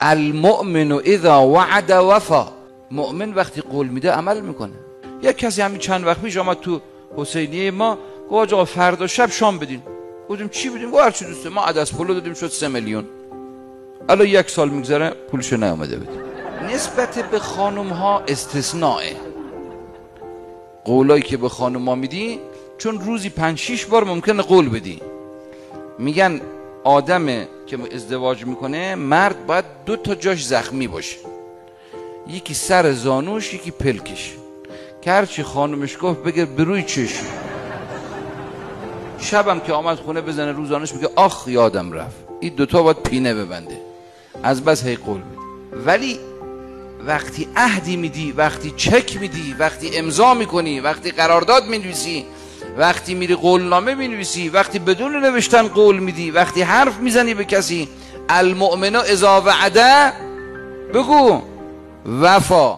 المؤمن اذا وعد وفا. مؤمن وقتی قول میده عمل میکنه. یک کسی همین چند وقت پیش آمد تو حسینیه ما، گفت آقا فردا شب شام بدین. گفتیم چی بدیم؟ گفت هر چی دوست. ما عدس پلو دادیم شد 3 میلیون. الان 1 سال میگذره پولشو نیامده بده. نسبت به خانم ها استثناء. قولایی که به خانم ها میدی، چون روزی 5-6 بار ممکنه قول بدی. میگن آدم که ازدواج میکنه، مرد باید 2 تا جاش زخمی باشه، یکی سر زانوش، یکی پلکش، که هرچی خانمش گفت بگه بروی چشم. شبم که آمد خونه بزنه رو زانوش بگه آخ یادم رفت. این 2 تا باید پینه ببنده، از بس هی قول بده. ولی وقتی عهدی میدی، وقتی چک میدی، وقتی امضا میکنی، وقتی قرارداد مینویسی، وقتی میری قولنامه مینویسی، وقتی بدون نوشتن قول میدی، وقتی حرف میزنی به کسی، المؤمن اذا وعده بگو وفا.